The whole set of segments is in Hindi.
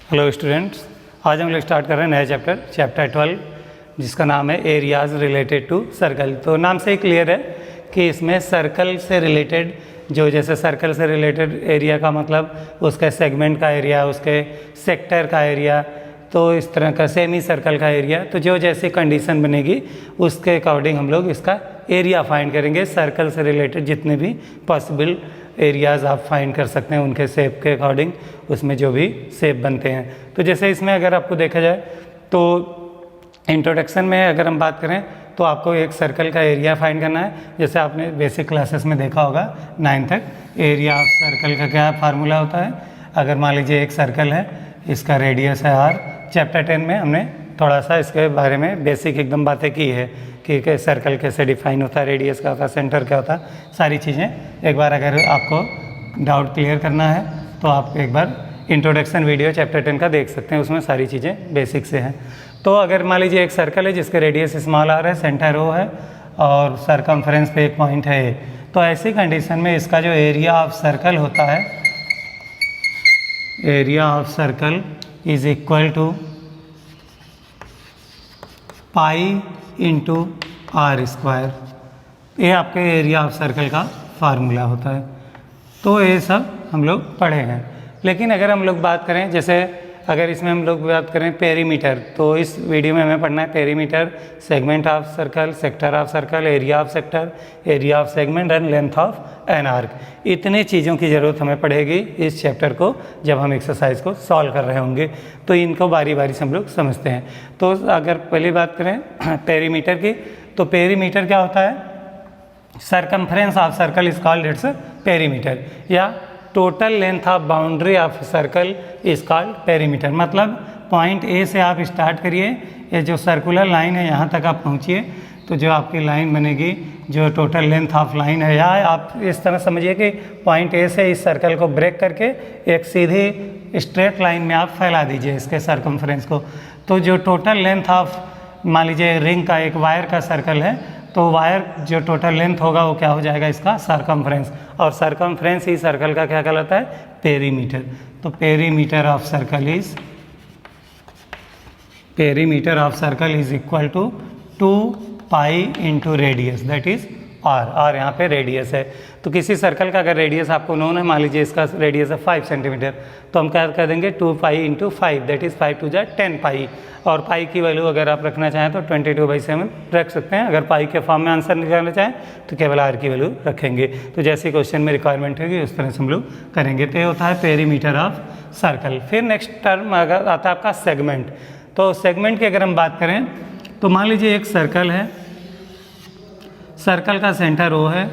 हेलो स्टूडेंट्स, आज हम लोग स्टार्ट कर रहे हैं नया चैप्टर 12 जिसका नाम है एरियाज़ रिलेटेड टू सर्कल। तो नाम से ही क्लियर है कि इसमें सर्कल से रिलेटेड जैसे सर्कल से रिलेटेड एरिया का मतलब उसके सेगमेंट का एरिया, उसके सेक्टर का एरिया, तो इस तरह का सेमी सर्कल का एरिया, तो जो जैसी कंडीशन बनेगी उसके अकॉर्डिंग हम लोग इसका एरिया फाइंड करेंगे। सर्कल से रिलेटेड जितने भी पॉसिबल एरियाज़ आप फाइंड कर सकते हैं उनके शेप के अकॉर्डिंग, उसमें जो भी शेप बनते हैं। तो जैसे इसमें अगर आपको देखा जाए तो इंट्रोडक्शन में अगर हम बात करें तो आपको एक सर्कल का एरिया फाइंड करना है। जैसे आपने बेसिक क्लासेस में देखा होगा 9 तक, एरिया ऑफ सर्कल का क्या फार्मूला होता है। अगर मान लीजिए एक सर्कल है, इसका रेडियस है r। चैप्टर 10 में हमने थोड़ा सा इसके बारे में बेसिक एकदम बातें की है कि सर्कल कैसे डिफाइन होता है, रेडियस क्या होता है, सेंटर क्या होता है, सारी चीज़ें। एक बार अगर आपको डाउट क्लियर करना है तो आप एक बार इंट्रोडक्शन वीडियो चैप्टर 10 का देख सकते हैं, उसमें सारी चीज़ें बेसिक से हैं। तो अगर मान लीजिए एक सर्कल है जिसके रेडियस स्मॉल r है, सेंटर O है और सरकमफ्रेंस पे एक पॉइंट है A, तो ऐसी कंडीशन में इसका जो एरिया ऑफ सर्कल होता है, area of circle is equal to pi into r square. ये आपके एरिया ऑफ सर्कल का फार्मूला होता है। तो ये सब हम लोग पढ़े हैं। लेकिन अगर हम लोग बात करें, जैसे अगर इसमें हम लोग बात करें पेरीमीटर, तो इस वीडियो में हमें पढ़ना है perimeter, segment of circle, sector of circle, area of sector, area of segment and length of an arc. इतनी चीज़ों की ज़रूरत हमें पड़ेगी इस चैप्टर को जब हम एक्सरसाइज को सॉल्व कर रहे होंगे, तो इनको बारी बारी से हम लोग समझते हैं। तो अगर पहली बात करें पेरीमीटर की, तो पेरीमीटर क्या होता है, circumference of circle is called its perimeter, या total length of boundary of circle is called perimeter. मतलब पॉइंट ए से आप स्टार्ट करिए, ये जो सर्कुलर लाइन है यहाँ तक आप पहुँचिए, तो जो आपकी लाइन बनेगी, जो टोटल लेंथ ऑफ लाइन है, या आप इस तरह समझिए कि पॉइंट ए से इस सर्कल को ब्रेक करके एक सीधी स्ट्रेट लाइन में आप फैला दीजिए इसके सरकमफ्रेंस को। तो जो टोटल लेंथ ऑफ, मान लीजिए रिंग का एक वायर का सर्कल है, तो वायर जो टोटल लेंथ होगा वो क्या हो जाएगा, इसका सरकमफ्रेंस। और सरकमफ्रेंस ही सर्कल का क्या कहलाता है, पेरीमीटर। तो perimeter of circle is equal to 2 pi into radius, that is r. और यहाँ पे रेडियस है, तो किसी सर्कल का अगर रेडियस आपको नोन है, मान लीजिए इसका रेडियस है 5 सेंटीमीटर, तो हम क्या कर देंगे 2 pi into 5, that is 5 two 10 pi. और पाई की वैल्यू अगर आप रखना चाहें तो 22/7 रख सकते हैं। अगर पाई के फॉर्म में आंसर निकालना चाहें तो केवल आर की वैल्यू रखेंगे। तो जैसे क्वेश्चन में रिक्वायरमेंट होगी उस तरह से हम लोग करेंगे। तो ये होता है पेरीमीटर ऑफ सर्कल। फिर नेक्स्ट टर्म अगर आता है आपका सेगमेंट। तो सेगमेंट की अगर हम बात करें तो मान लीजिए एक सर्कल है, सर्कल का सेंटर O है।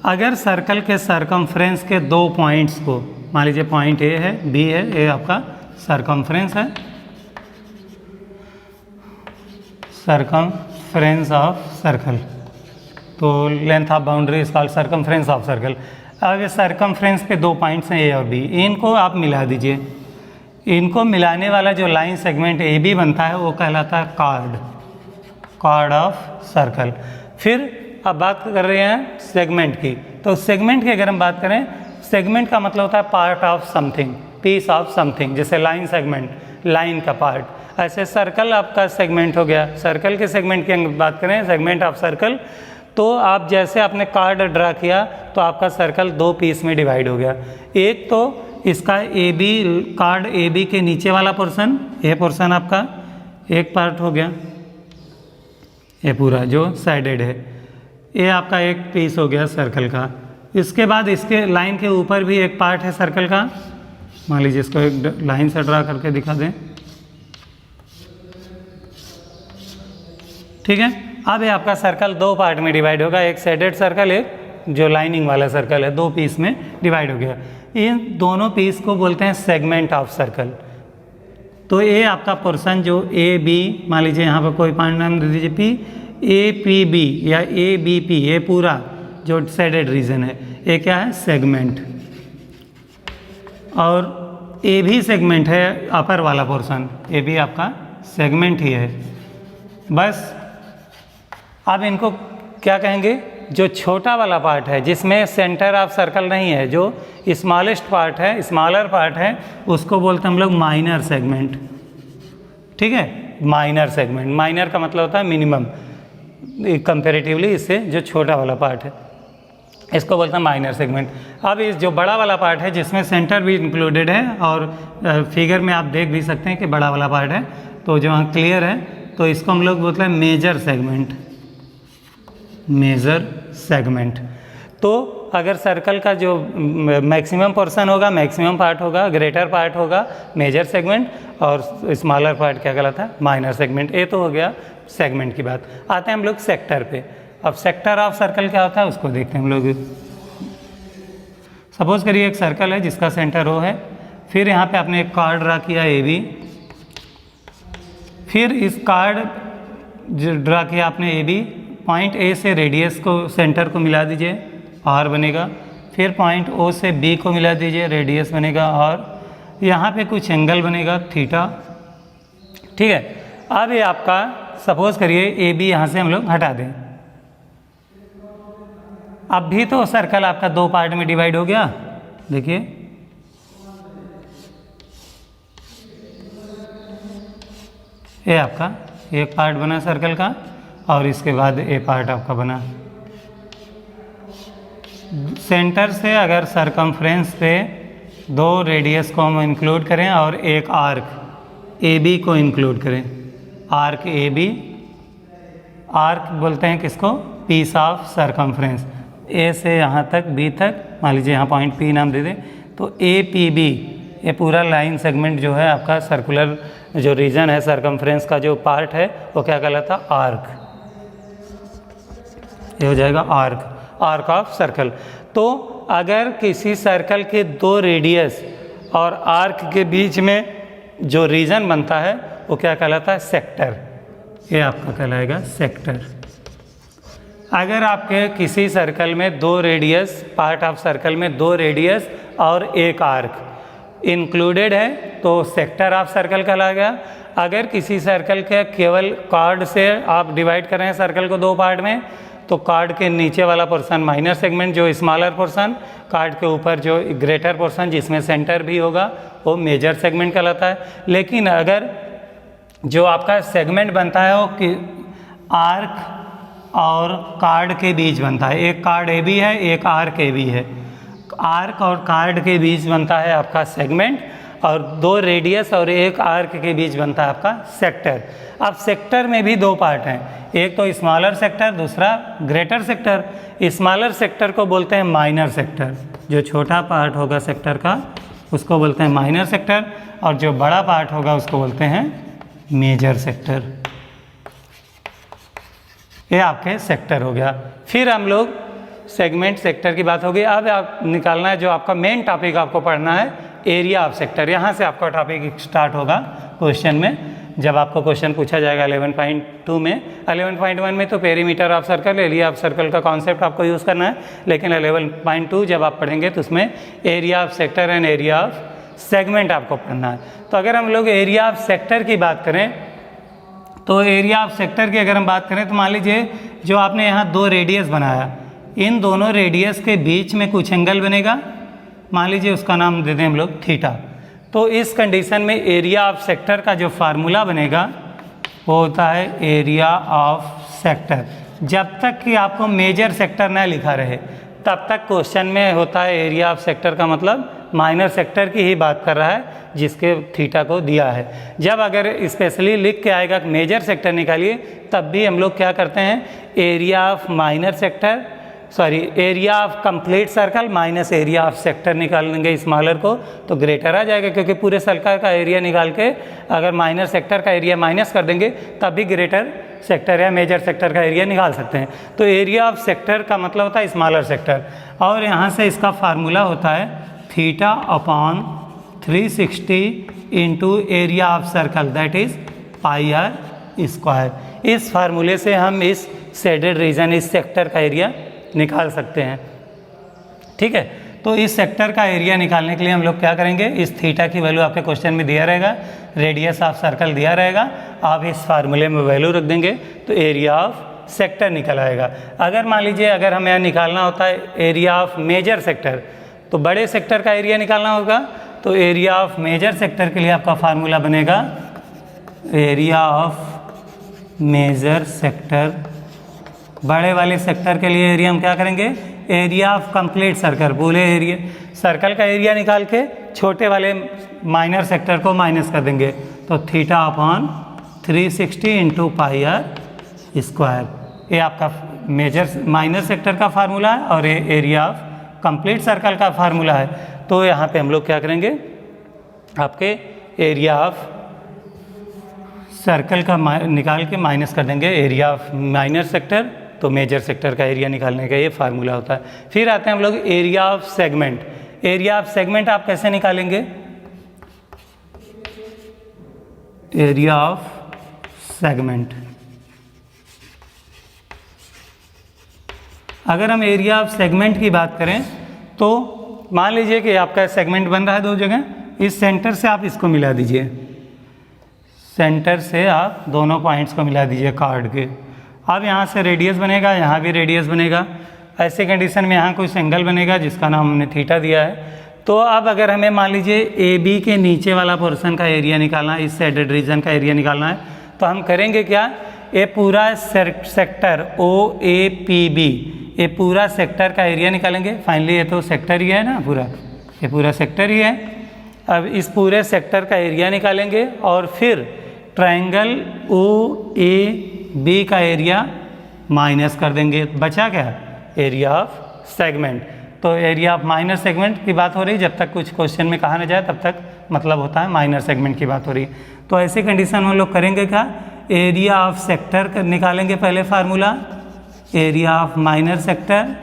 अगर सर्कल के सरकमफ्रेंस के 2 पॉइंट्स को, मान लीजिए पॉइंट A है, B है, ये आपका सरकमफ्रेंस है, सरकमफ्रेंस ऑफ सर्कल, तो length of boundary is called circumference of circle. अब सरकमफ्रेंस पे 2 पॉइंट्स हैं A और B, इनको आप मिला दीजिए। इनको मिलाने वाला जो लाइन सेगमेंट AB बनता है वो कहलाता है कॉर्ड ऑफ सर्कल। फिर अब बात कर रहे हैं सेगमेंट की। तो सेगमेंट की अगर हम बात करें, सेगमेंट का मतलब होता है part of something, piece of something. जैसे लाइन सेगमेंट, लाइन का पार्ट, ऐसे सर्कल आपका सेगमेंट हो गया। सर्कल के सेगमेंट की बात करें, सेगमेंट ऑफ सर्कल, तो आप जैसे आपने कार्ड ड्रा किया तो आपका सर्कल 2 पीस में डिवाइड हो गया। एक तो इसका AB, कार्ड AB के नीचे वाला पोर्शन, ये पोर्शन आपका एक पार्ट हो गया, ये पूरा जो साइडेड है, ये आपका एक पीस हो गया सर्कल का। इसके बाद इसके लाइन के ऊपर भी एक पार्ट है सर्कल का, मान लीजिए इसको एक लाइन से ड्रा करके दिखा दें, ठीक है। अब ये आपका सर्कल 2 पार्ट में डिवाइड होगा, एक शेडेड सर्कल, एक जो लाइनिंग वाला सर्कल है, 2 पीस में डिवाइड हो गया। इन दोनों पीस को बोलते हैं सेगमेंट ऑफ सर्कल। तो ये आपका पोर्शन जो AB, मान लीजिए यहाँ पर कोई पॉइंट नाम दे दीजिए P, APB या ABP, ये पूरा जो शेडेड रीजन है ये क्या है, सेगमेंट। और A भी सेगमेंट है, अपर वाला पोर्शन, ये भी आपका सेगमेंट ही है। बस अब इनको क्या कहेंगे, जो छोटा वाला पार्ट है जिसमें सेंटर ऑफ सर्कल नहीं है, जो स्मॉलेस्ट पार्ट है, स्मॉलर पार्ट है, उसको बोलते हैं हम लोग माइनर सेगमेंट। ठीक है, माइनर सेगमेंट, माइनर का मतलब होता है मिनिमम कंपेरेटिवली इससे जो छोटा वाला पार्ट है, इसको बोलते हैं माइनर सेगमेंट। अब इस जो बड़ा वाला पार्ट है जिसमें सेंटर भी इंक्लूडेड है और फिगर में आप देख भी सकते हैं कि बड़ा वाला पार्ट है, तो जो वहाँ क्लियर है, तो इसको हम लोग बोलते हैं मेजर सेगमेंट, मेजर सेगमेंट। तो अगर सर्कल का जो मैक्सिमम पोर्शन होगा, मैक्सिमम पार्ट होगा, ग्रेटर पार्ट होगा मेजर सेगमेंट, और स्मॉलर पार्ट क्या कहलाता है, माइनर सेगमेंट। ये तो हो गया सेगमेंट की बात। आते हैं हम लोग सेक्टर पे। अब सेक्टर ऑफ सर्कल क्या होता है उसको देखते हैं हम लोग। सपोज करिए एक सर्कल है जिसका सेंटर O है, फिर यहाँ पे आपने एक कार्ड ड्रा किया AB, फिर इस कार्ड जो ड्रा किया आपने AB, पॉइंट A से रेडियस को, सेंटर को मिला दीजिए, R बनेगा। फिर पॉइंट O से B को मिला दीजिए, रेडियस बनेगा R। यहाँ पे कुछ एंगल बनेगा थीटा। ठीक है, अब ये आपका सपोज करिए AB यहाँ से हम लोग हटा दें। अब भी तो सर्कल आपका दो पार्ट में डिवाइड हो गया। देखिए ये आपका एक पार्ट बना सर्कल का, और इसके बाद ये पार्ट आपका बना। सेंटर से अगर सरकमफ्रेंस पे दो रेडियस को हम इंक्लूड करें और एक आर्क AB को इंक्लूड करें, आर्क AB, आर्क बोलते हैं किसको, पीस ऑफ सरकमफ्रेंस। A से यहाँ तक B तक, मान लीजिए यहाँ पॉइंट P नाम दे दें, तो APB, ये पूरा लाइन सेगमेंट जो है आपका सर्कुलर जो रीजन है, सरकमफ्रेंस का जो पार्ट है, वो क्या कहलाता है, आर्क। ये हो जाएगा आर्क, आर्क ऑफ सर्कल। तो अगर किसी सर्कल के दो रेडियस और आर्क के बीच में जो रीजन बनता है वो क्या कहलाता है, सेक्टर। ये आपका कहलाएगा सेक्टर। अगर आपके किसी सर्कल में दो रेडियस, पार्ट ऑफ सर्कल में दो रेडियस और एक आर्क इंक्लूडेड है तो सेक्टर ऑफ सर्कल कहलाएगा। अगर किसी सर्कल के केवल कार्ड से आप डिवाइड कर रहे हैं सर्कल को दो पार्ट में, तो कार्ड के नीचे वाला पोर्शन माइनर सेगमेंट, जो स्मॉलर पोर्शन, कार्ड के ऊपर जो ग्रेटर पोर्शन जिसमें सेंटर भी होगा वो मेजर सेगमेंट कहलाता है। लेकिन अगर जो आपका सेगमेंट बनता है वो कि आर्क और कार्ड के बीच बनता है, एक कार्ड AB है, एक आर्क AB है, आर्क और कार्ड के बीच बनता है आपका सेगमेंट, और दो रेडियस और एक आर्क के बीच बनता है आपका सेक्टर। अब सेक्टर में भी दो पार्ट हैं, एक तो स्मॉलर सेक्टर, दूसरा ग्रेटर सेक्टर। स्मॉलर सेक्टर को बोलते हैं माइनर सेक्टर, जो छोटा पार्ट होगा सेक्टर का उसको बोलते हैं माइनर सेक्टर, और जो बड़ा पार्ट होगा उसको बोलते हैं मेजर सेक्टर। ये आपके सेक्टर हो गया। फिर हम लोग सेगमेंट, सेक्टर की बात होगी। अब आप निकालना है जो आपका मेन टॉपिक आपको पढ़ना है, एरिया ऑफ सेक्टर। यहाँ से आपका टॉपिक स्टार्ट होगा क्वेश्चन में, जब आपको क्वेश्चन पूछा जाएगा 11.2 में। 11.1 में तो perimeter of circle, area of circle का कॉन्सेप्ट आपको यूज़ करना है, लेकिन 11.2 जब आप पढ़ेंगे तो उसमें area of sector and area of segment आपको पढ़ना है। तो अगर हम लोग एरिया ऑफ सेक्टर की बात करें, तो एरिया ऑफ सेक्टर की अगर हम बात करें तो मान लीजिए जो आपने यहाँ दो रेडियस बनाया, इन दोनों रेडियस के बीच में कुछ एंगल बनेगा, मान लीजिए उसका नाम दे दें हम लोग थीटा। तो इस कंडीशन में एरिया ऑफ सेक्टर का जो फार्मूला बनेगा वो होता है एरिया ऑफ सेक्टर। जब तक कि आपको मेजर सेक्टर ना लिखा रहे तब तक क्वेश्चन में होता है एरिया ऑफ सेक्टर का मतलब माइनर सेक्टर की ही बात कर रहा है जिसके थीटा को दिया है। जब अगर स्पेशली लिख के आएगा मेजर सेक्टर निकालिए, तब भी हम लोग क्या करते हैं, area of minor sector, sorry area of complete circle minus area of sector निकालेंगे स्मॉलर को, तो ग्रेटर आ जाएगा, क्योंकि पूरे सर्कल का एरिया निकाल के अगर माइनर सेक्टर का एरिया माइनस कर देंगे तब भी ग्रेटर सेक्टर या मेजर सेक्टर का एरिया निकाल सकते हैं। तो एरिया ऑफ सेक्टर का मतलब होता है स्मॉलर सेक्टर, और यहाँ से इसका फार्मूला होता है theta upon 360 into area of circle, that is pi r square. इस फार्मूले से हम इस शेडेड रीजन, इस सेक्टर का एरिया निकाल सकते हैं। ठीक है, तो इस सेक्टर का एरिया निकालने के लिए हम लोग क्या करेंगे, इस थीटा की वैल्यू आपके क्वेश्चन में दिया रहेगा, रेडियस ऑफ सर्कल दिया रहेगा, आप इस फार्मूले में वैल्यू रख देंगे तो एरिया ऑफ सेक्टर निकल आएगा। अगर मान लीजिए अगर हमें निकालना होता है एरिया ऑफ मेजर सेक्टर, तो बड़े सेक्टर का एरिया निकालना होगा, तो एरिया ऑफ मेजर सेक्टर के लिए आपका फार्मूला बनेगा एरिया ऑफ मेजर सेक्टर। बड़े वाले सेक्टर के लिए एरिया हम क्या करेंगे, एरिया ऑफ कंप्लीट सर्कल, पूरे एरिया सर्कल का एरिया निकाल के छोटे वाले माइनर सेक्टर को माइनस कर देंगे, तो theta upon 360 into pi r square. ये आपका मेजर माइनर सेक्टर का फार्मूला है और ये एरिया ऑफ कंप्लीट सर्कल का फार्मूला है। तो यहाँ पे हम लोग क्या करेंगे, आपके एरिया ऑफ सर्कल का निकाल के माइनस कर देंगे एरिया ऑफ माइनर सेक्टर, तो मेजर सेक्टर का एरिया निकालने का ये फार्मूला होता है। फिर आते हैं हम लोग area of segment. Area of segment आप कैसे निकालेंगे, एरिया ऑफ सेगमेंट, अगर हम एरिया ऑफ सेगमेंट की बात करें तो मान लीजिए कि आपका सेगमेंट बन रहा है दो जगह, इस सेंटर से आप इसको मिला दीजिए, सेंटर से आप दोनों पॉइंट्स को मिला दीजिए कार्ड के। अब यहाँ से रेडियस बनेगा, यहाँ भी रेडियस बनेगा। ऐसे कंडीशन में यहाँ कुछ एंगल बनेगा जिसका नाम हमने थीटा दिया है। तो अब अगर हमें मान लीजिए ए बी के नीचे वाला पोर्शन का एरिया निकालना है, इस शेडेड रीजन का एरिया निकालना है, तो हम करेंगे क्या, ये पूरा sector O A P B, ये पूरा सेक्टर का एरिया निकालेंगे। फाइनली ये तो सेक्टर ही है ना, पूरा ये पूरा सेक्टर ही है। अब इस पूरे सेक्टर का एरिया निकालेंगे और फिर ट्रायंगल ओ ए बी का एरिया माइनस कर देंगे। बचा क्या, एरिया ऑफ सेगमेंट। तो एरिया ऑफ माइनर सेगमेंट की बात हो रही है, जब तक कुछ क्वेश्चन में कहा ना जाए तब तक मतलब होता है माइनर सेगमेंट की बात हो रही है। तो ऐसी कंडीशन में हम लोग करेंगे क्या, एरिया ऑफ सेक्टर निकालेंगे पहले formula, area of minor sector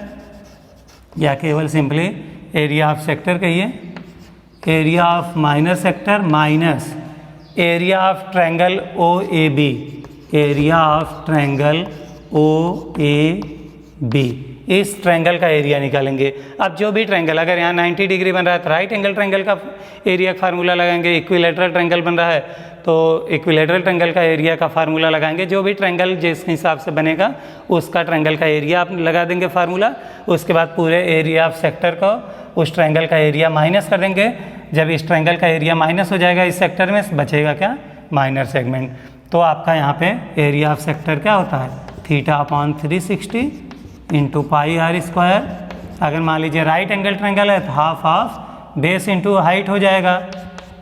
या केवल सिंपली एरिया ऑफ सेक्टर कहिए, area of minor sector minus area of triangle O A B, area of triangle O A B, इस ट्रायंगल का एरिया निकालेंगे। अब जो भी ट्रायंगल, अगर यहाँ 90 डिग्री बन रहा है तो राइट एंगल ट्रायंगल का एरिया का फार्मूला लगाएंगे, इक्विलेटरल ट्रायंगल बन रहा है तो इक्विलेटरल ट्रायंगल का एरिया का फार्मूला लगाएंगे। जो भी ट्रायंगल जिस हिसाब से बनेगा उसका ट्रायंगल का एरिया आप लगा देंगे फार्मूला। उसके बाद पूरे एरिया ऑफ सेक्टर को उस ट्रायंगल का एरिया माइनस कर देंगे। जब इस ट्रायंगल का एरिया माइनस हो जाएगा इस सेक्टर में, बचेगा क्या, माइनर सेगमेंट। तो आपका यहाँ पे एरिया ऑफ सेक्टर क्या होता है, theta upon 360 into pi r square. अगर मान लीजिए राइट एंगल ट्रायंगल है तो half of base into height हो जाएगा,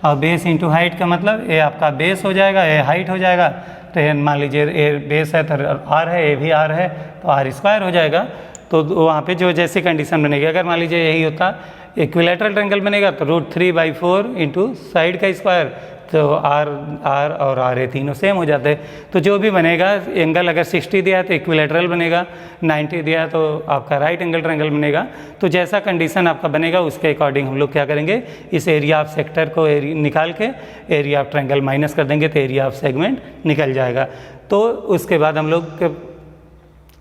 और बेस इंटू हाइट का मतलब ये आपका बेस हो जाएगा, ये हाइट हो जाएगा। तो ये मान लीजिए ए बेस है तो आर है, ए भी आर है तो आर स्क्वायर हो जाएगा। तो वहाँ पे जो जैसी कंडीशन बनेगी, अगर मान लीजिए यही होता इक्विलेटरल ट्रायंगल बनेगा तो √3/4 इंटू साइड का स्क्वायर, तो आर और आर ए तीनों सेम हो जाते हैं। तो जो भी बनेगा एंगल, अगर 60 दिया है तो इक्विलेटरल बनेगा, 90 दिया है तो आपका राइट एंगल ट्रायंगल बनेगा। तो जैसा कंडीशन आपका बनेगा उसके अकॉर्डिंग हम लोग क्या करेंगे, इस एरिया ऑफ सेक्टर को निकाल के एरिया ऑफ ट्रायंगल माइनस कर देंगे तो एरिया ऑफ सेगमेंट निकल जाएगा। तो उसके बाद हम लोग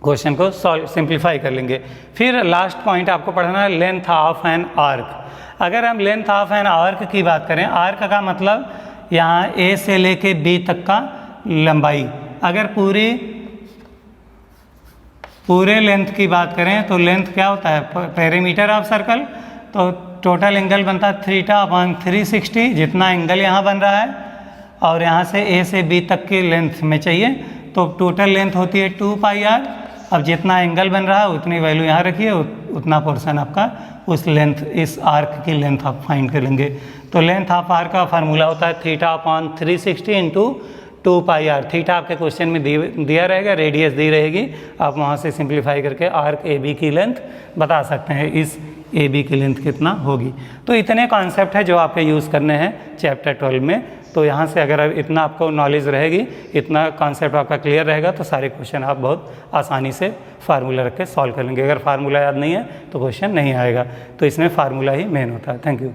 क्वेश्चन को सिंप्लीफाई कर लेंगे। फिर लास्ट पॉइंट आपको पढ़ना है, लेंथ ऑफ एन आर्क। अगर हम लेंथ ऑफ एन आर्क की बात करें, आर्क का मतलब यहाँ ए से लेके बी तक का लंबाई। अगर पूरे लेंथ की बात करें तो लेंथ क्या होता है, पेरीमीटर ऑफ सर्कल। तो टोटल एंगल बनता है थीटा अपॉन 360, जितना एंगल यहाँ बन रहा है और यहाँ से ए से बी तक की लेंथ में चाहिए, तो टोटल लेंथ होती है 2πr। अब जितना एंगल बन रहा है उतनी वैल्यू यहाँ रखिए, उतना पोर्शन आपका उस लेंथ, इस आर्क की लेंथ आप फाइंड कर लेंगे। तो लेंथ ऑफ आर्क का फार्मूला होता है theta upon 360 into 2πr। Theta आपके क्वेश्चन में दिया रहेगा, रेडियस दी रहेगी, आप वहाँ से सिंप्लीफाई करके आर्क ए बी की लेंथ बता सकते हैं, इस ए बी की लेंथ कितना होगी। तो इतने कॉन्सेप्ट है जो आपके यूज़ करने हैं चैप्टर 12 में। तो यहाँ से अगर इतना आपको नॉलेज रहेगी, इतना कॉन्सेप्ट आपका क्लियर रहेगा तो सारे क्वेश्चन आप बहुत आसानी से फार्मूला रख के सॉल्व कर लेंगे। अगर फार्मूला याद नहीं है तो क्वेश्चन नहीं आएगा। तो इसमें फार्मूला ही मेन होता है। Thank you.